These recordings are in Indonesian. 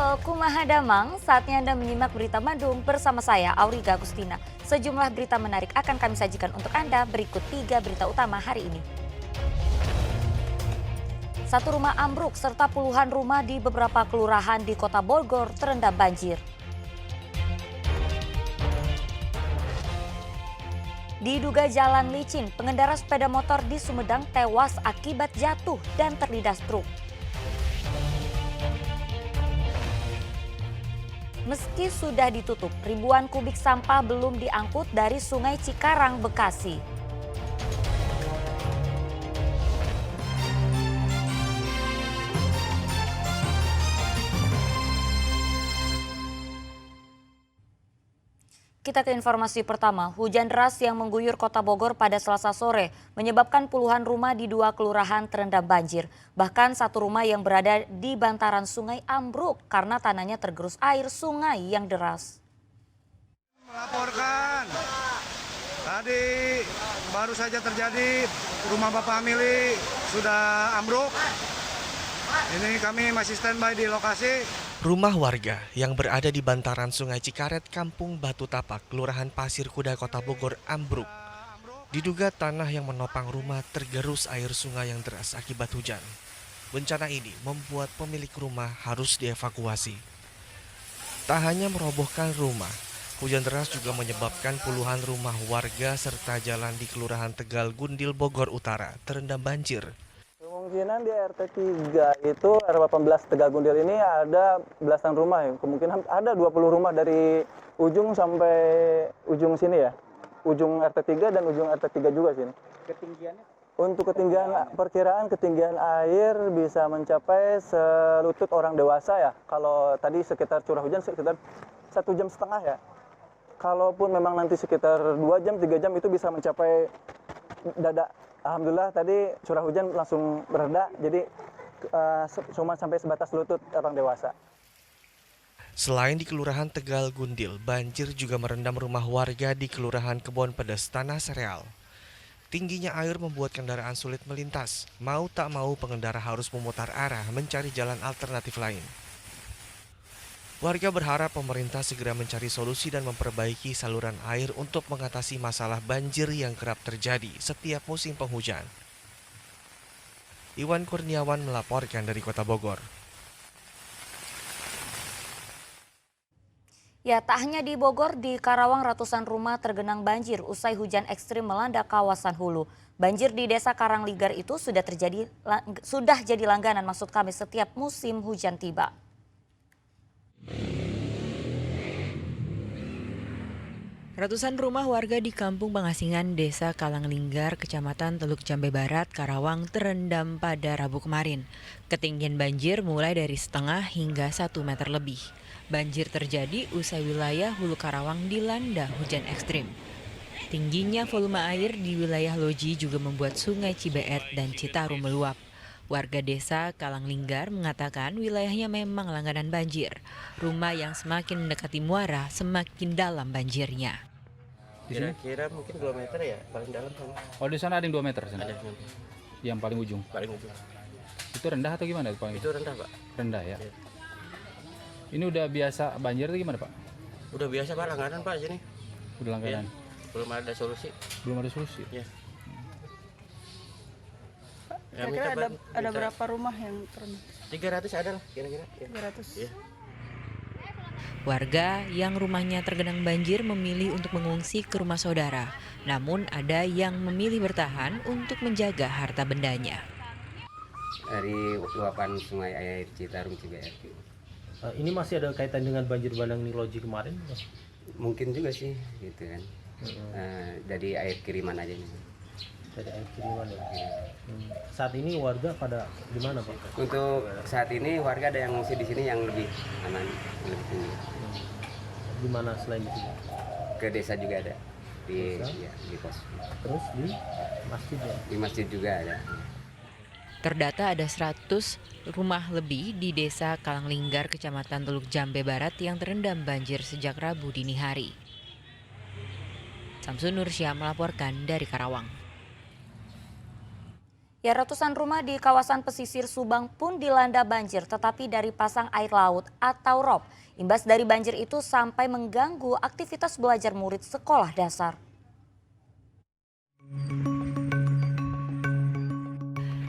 Halo Kumaha Damang, saatnya Anda menyimak berita Bandung bersama saya Auriga Agustina. Sejumlah berita menarik akan kami sajikan untuk Anda, berikut 3 berita utama hari ini. Satu rumah ambruk serta puluhan rumah di beberapa kelurahan di Kota Bogor terendam banjir. Diduga jalan licin, pengendara sepeda motor di Sumedang tewas akibat jatuh dan terlindas truk. Meski sudah ditutup, ribuan kubik sampah belum diangkut dari Sungai Cikarang, Bekasi. Kita ke informasi pertama, hujan deras yang mengguyur Kota Bogor pada Selasa sore menyebabkan puluhan rumah di 2 kelurahan terendam banjir. Bahkan satu rumah yang berada di bantaran sungai ambruk karena tanahnya tergerus air sungai yang deras. Melaporkan, tadi baru saja terjadi rumah Bapak Amili sudah ambruk. Ini kami masih standby di lokasi. Rumah warga yang berada di bantaran Sungai Cikaret, Kampung Batu Tapak, Kelurahan Pasir Kuda, Kota Bogor ambruk. Diduga tanah yang menopang rumah tergerus air sungai yang deras akibat hujan. Bencana ini membuat pemilik rumah harus dievakuasi. Tak hanya merobohkan rumah, hujan deras juga menyebabkan puluhan rumah warga serta jalan di Kelurahan Tegal Gundil, Bogor Utara terendam banjir. Kemungkinan di RT 3 itu R18 Tegal Gundil ini ada belasan rumah ya. Kemungkinan ada 20 rumah dari ujung sampai ujung sini ya. Ujung RT 3 dan ujung RT 3 juga sini. Ketinggiannya? Untuk perkiraan ketinggian air bisa mencapai selutut orang dewasa ya. Kalau tadi sekitar curah hujan sekitar 1,5 jam ya. Kalaupun memang nanti sekitar 2 jam 3 jam itu bisa mencapai dada. Alhamdulillah tadi curah hujan langsung bereda, jadi cuma sampai sebatas lutut orang dewasa. Selain di Kelurahan Tegal Gundil, banjir juga merendam rumah warga di Kelurahan Kebon Pedas, Tanah Sereal. Tingginya air membuat kendaraan sulit melintas. Mau tak mau pengendara harus memutar arah mencari jalan alternatif lain. Warga berharap pemerintah segera mencari solusi dan memperbaiki saluran air untuk mengatasi masalah banjir yang kerap terjadi setiap musim penghujan. Iwan Kurniawan melaporkan dari Kota Bogor. Ya, tak hanya di Bogor, di Karawang ratusan rumah tergenang banjir usai hujan ekstrim melanda kawasan hulu. Banjir di Desa Karangligar itu sudah jadi langganan setiap musim hujan tiba. Ratusan rumah warga di Kampung Pangasingan, Desa Kalanglinggar, Kecamatan Teluk Jambe Barat, Karawang terendam pada Rabu kemarin. Ketinggian banjir mulai dari setengah hingga 1 meter lebih. Banjir terjadi usai wilayah Hulu Karawang dilanda hujan ekstrim. Tingginya volume air di wilayah Loji juga membuat Sungai Cibeet dan Citarum meluap. Warga desa Kalanglinggar mengatakan wilayahnya memang langganan banjir. Rumah yang semakin mendekati muara semakin dalam banjirnya. Kira-kira mungkin 2 meter ya, paling dalam sana. Oh, di sana ada yang 2 meter sana? Ada Yang paling ujung? paling ujung. Itu rendah atau gimana? Itu rendah, Pak. Rendah ya? Iya. Ini udah biasa banjir atau gimana, Pak? Udah biasa, Pak, langganan, Pak, sini. Udah langganan? Ya, belum ada solusi. Belum ada solusi? Ya. Kira-kira ada berapa rumah yang terendam? 300 ada lah, kira-kira. Ya. 300. Ya. Warga yang rumahnya tergenang banjir memilih untuk mengungsi ke rumah saudara. Namun ada yang memilih bertahan untuk menjaga harta bendanya. Dari luapan sungai air Citarum Cibeet. Ini masih ada kaitan dengan banjir bandang Niloji kemarin? Mungkin juga sih, gitu kan. Jadi air kiriman aja nih. Dari air kiriman ya. Saat ini warga pada di mana, Pak? Untuk saat ini warga ada yang ngungsi di sini yang lebih aman, lebih tinggi. Di mana selain itu? Ke desa juga ada. Di pos. Terus di masjid ya? Di masjid juga ada. Terdata ada 100 rumah lebih di Desa Kalanglinggar, Kecamatan Teluk Jambe Barat yang terendam banjir sejak Rabu dini hari. Samsun Nursyah melaporkan dari Karawang. Ya, ratusan rumah di kawasan pesisir Subang pun dilanda banjir, tetapi dari pasang air laut atau ROB. Imbas dari banjir itu sampai mengganggu aktivitas belajar murid sekolah dasar.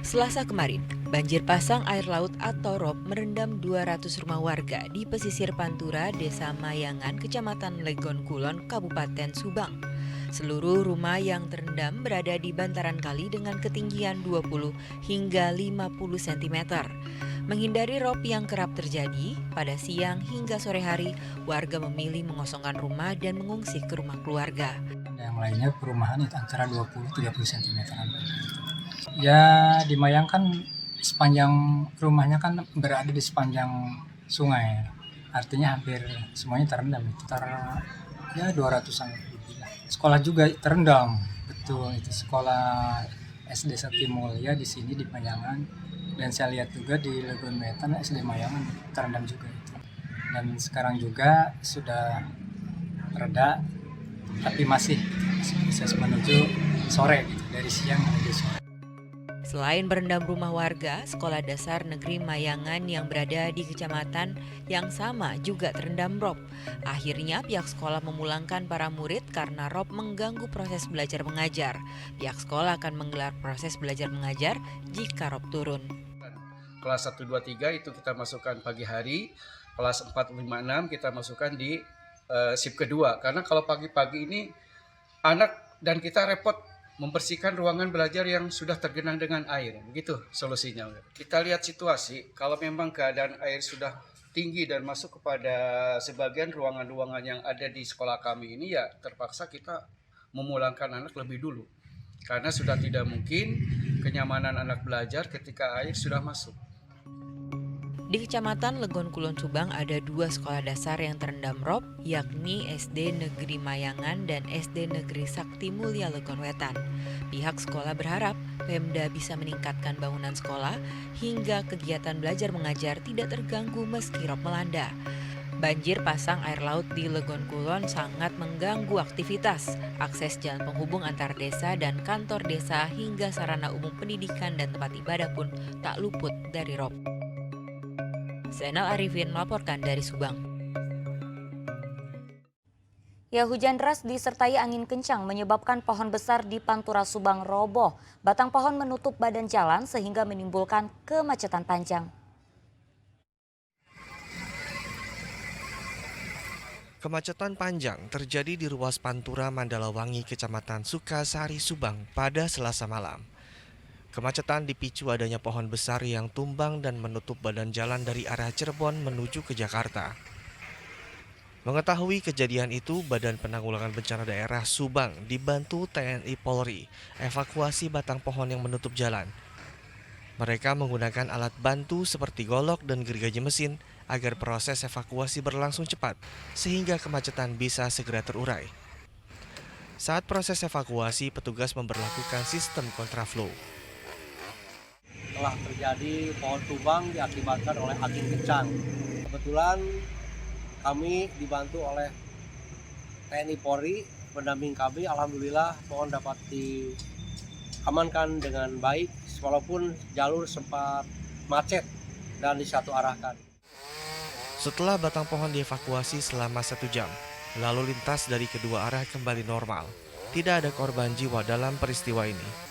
Selasa kemarin, banjir pasang air laut atau ROB merendam 200 rumah warga di pesisir Pantura, Desa Mayangan, Kecamatan Legon Kulon, Kabupaten Subang. Seluruh rumah yang terendam berada di bantaran kali dengan ketinggian 20 hingga 50 cm. Menghindari ROB yang kerap terjadi, pada siang hingga sore hari, warga memilih mengosongkan rumah dan mengungsi ke rumah keluarga. Yang lainnya perumahan itu antara 20-30 cm. Ya, dimayangkan sepanjang rumahnya kan berada di sepanjang sungai. Artinya hampir semuanya terendam. Ya 200-an lebih lah. Sekolah juga terendam. Betul, itu sekolah SD Sakti Mulia di sini di Mayangan. Dan saya lihat juga di Legon Wetan SD Mayangan terendam juga itu. Dan sekarang juga sudah reda, tapi masih bisa menuju sore gitu, dari siang menuju sore. Selain berendam rumah warga, sekolah dasar negeri Mayangan yang berada di kecamatan yang sama juga terendam ROB. Akhirnya pihak sekolah memulangkan para murid karena ROB mengganggu proses belajar mengajar. Pihak sekolah akan menggelar proses belajar mengajar jika ROB turun. Kelas 1, 2, 3 itu kita masukkan pagi hari, kelas 4, 5, 6 kita masukkan di shift kedua. Karena kalau pagi-pagi ini anak dan kita repot membersihkan ruangan belajar yang sudah tergenang dengan air. Begitu solusinya. Kita lihat situasi, kalau memang keadaan air sudah tinggi dan masuk kepada sebagian ruangan-ruangan yang ada di sekolah kami ini, ya terpaksa kita memulangkan anak lebih dulu. Karena sudah tidak mungkin kenyamanan anak belajar ketika air sudah masuk. Di Kecamatan Legon Kulon Subang ada 2 sekolah dasar yang terendam ROB, yakni SD Negeri Mayangan dan SD Negeri Sakti Mulia Legon Wetan. Pihak sekolah berharap Pemda bisa meningkatkan bangunan sekolah hingga kegiatan belajar mengajar tidak terganggu meski ROB melanda. Banjir pasang air laut di Legon Kulon sangat mengganggu aktivitas. Akses jalan penghubung antar desa dan kantor desa hingga sarana umum pendidikan dan tempat ibadah pun tak luput dari ROB. Zainal Arifin melaporkan dari Subang. Ya, hujan deras disertai angin kencang menyebabkan pohon besar di Pantura Subang roboh. Batang pohon menutup badan jalan sehingga menimbulkan kemacetan panjang. Kemacetan panjang terjadi di ruas Pantura Mandalawangi, Kecamatan Sukasari, Subang pada Selasa malam. Kemacetan dipicu adanya pohon besar yang tumbang dan menutup badan jalan dari arah Cirebon menuju ke Jakarta. Mengetahui kejadian itu, Badan Penanggulangan Bencana Daerah Subang dibantu TNI Polri evakuasi batang pohon yang menutup jalan. Mereka menggunakan alat bantu seperti golok dan gergaji mesin agar proses evakuasi berlangsung cepat sehingga kemacetan bisa segera terurai. Saat proses evakuasi, petugas memberlakukan sistem kontraflow. Telah terjadi pohon tumbang diakibatkan oleh angin kencang. Kebetulan kami dibantu oleh TNI Polri, pendamping kami. Alhamdulillah pohon dapat diamankan dengan baik, walaupun jalur sempat macet dan disatu arahkan. Setelah batang pohon dievakuasi selama 1 jam, lalu lintas dari kedua arah kembali normal. Tidak ada korban jiwa dalam peristiwa ini.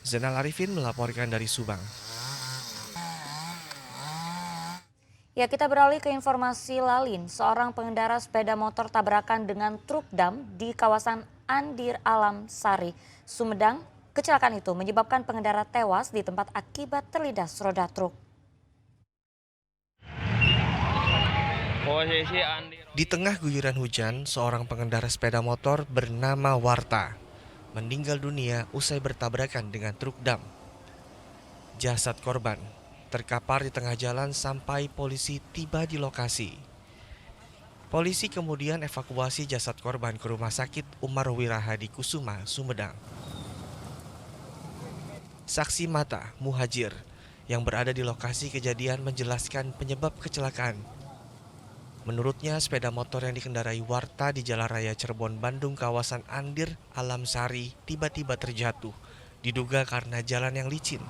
Zainal Arifin melaporkan dari Subang. Ya, kita beralih ke informasi lain. Seorang pengendara sepeda motor tabrakan dengan truk dam di kawasan Andir Alam Sari, Sumedang. Kecelakaan itu menyebabkan pengendara tewas di tempat akibat terlindas roda truk. Di tengah guyuran hujan, seorang pengendara sepeda motor bernama Warta meninggal dunia usai bertabrakan dengan truk dam. Jasad korban terkapar di tengah jalan sampai polisi tiba di lokasi. Polisi kemudian evakuasi jasad korban ke Rumah Sakit Umar Wirahadi Kusuma, Sumedang. Saksi mata Muhajir yang berada di lokasi kejadian menjelaskan penyebab kecelakaan. Menurutnya, sepeda motor yang dikendarai Warta di Jalan Raya Cirebon, Bandung, kawasan Andir, Alam Sari, tiba-tiba terjatuh. Diduga karena jalan yang licin.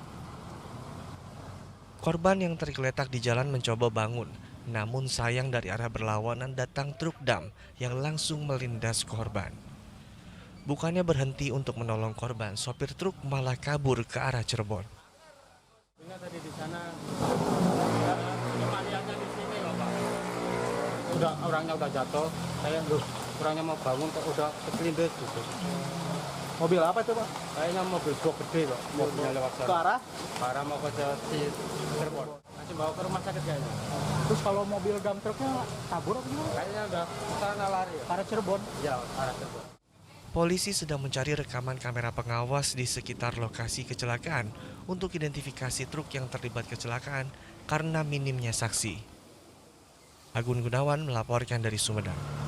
Korban yang tergeletak di jalan mencoba bangun. Namun sayang dari arah berlawanan datang truk dam yang langsung melindas korban. Bukannya berhenti untuk menolong korban, sopir truk malah kabur ke arah Cirebon. Tadi di sana, kematiannya di sini loh Pak. Orangnya udah jatuh, saya orangnya mau bangun kok udah keselindut gitu. Mobil apa itu Pak? Kayaknya mobil box gede Pak, mobilnya lewat sana. Ke arah? Ke arah mau ke Cirebon. Masih bawa ke rumah sakit kayaknya. Terus kalau mobil dump truknya kabur apa gimana? Kayaknya udah ke sana lari. Ke arah Cirebon? Ya, ke arah Cirebon. Polisi sedang mencari rekaman kamera pengawas di sekitar lokasi kecelakaan untuk identifikasi truk yang terlibat kecelakaan karena minimnya saksi. Agun Gunawan melaporkan dari Sumedang.